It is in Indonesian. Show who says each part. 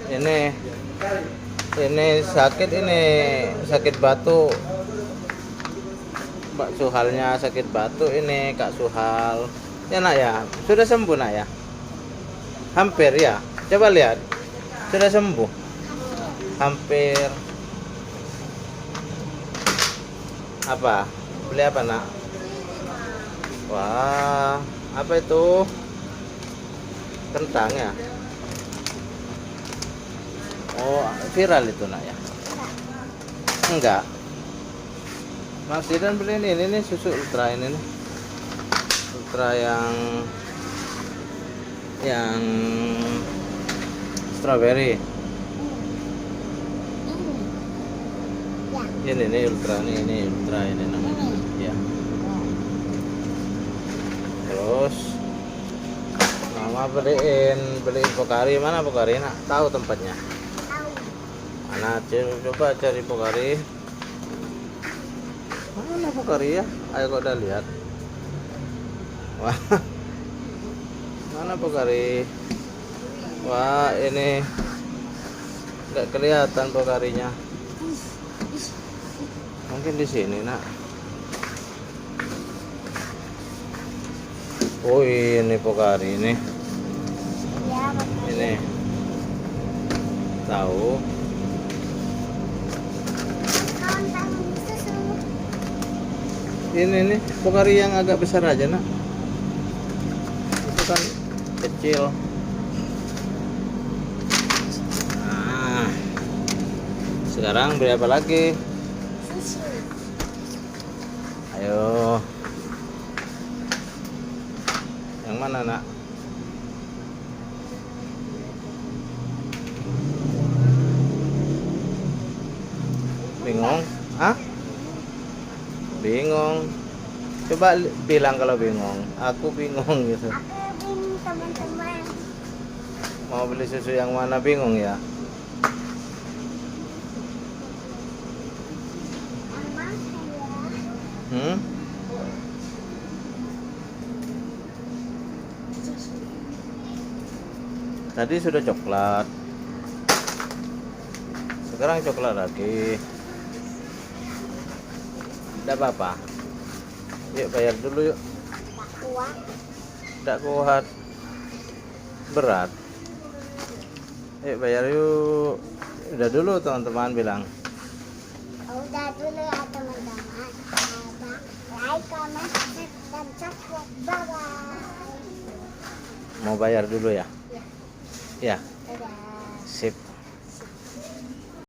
Speaker 1: Ini sakit batuk. Mbak Suhalnya sakit batuk ini, Kak Suhal. Ya nak ya, sudah sembuh nak ya? Hampir ya. Coba lihat, sudah sembuh. Hampir. Apa? Beli apa nak? Wah, apa itu? Kentang ya? Oh, viral itu nak ya? Enggak. Mas Didan beli ini susu ultra ini nih. Ultra yang strawberry. Ini ultra ini ultra ini namanya. Ya. Terus mama beliin Pokari. Mana Pokari nak? Tahu tempatnya? Mana? Coba cari Pokari. Mana Pokari ya? Ayo kau udah lihat. Wah. Mana Pokari? Wah, ini nggak kelihatan Pokarinya. Mungkin di sini, nak. Oh, ini Pokari ini. Ini. Tahu? Ini nih Pokari yang agak besar aja nak. Itu kan kecil. Nah, sekarang beli apa lagi? Ayo. Yang mana nak? Bingung? Hah? Bingung. Coba bilang kalau bingung. Aku bingung gitu.
Speaker 2: Aku bingung teman-teman.
Speaker 1: Mau beli susu yang mana bingung ya? Hmm? Tadi sudah coklat. Sekarang coklat lagi. Tidak apa-apa. Yuk bayar dulu yuk. Tidak kuat. Berat. Yuk bayar yuk. Udah dulu teman-teman bilang.
Speaker 2: Udah dulu ya teman-teman. Like, comment, dan subscribe. Bye-bye.
Speaker 1: Mau bayar dulu ya?
Speaker 2: Ya.
Speaker 1: Ya.
Speaker 2: Dadah.
Speaker 1: Sip.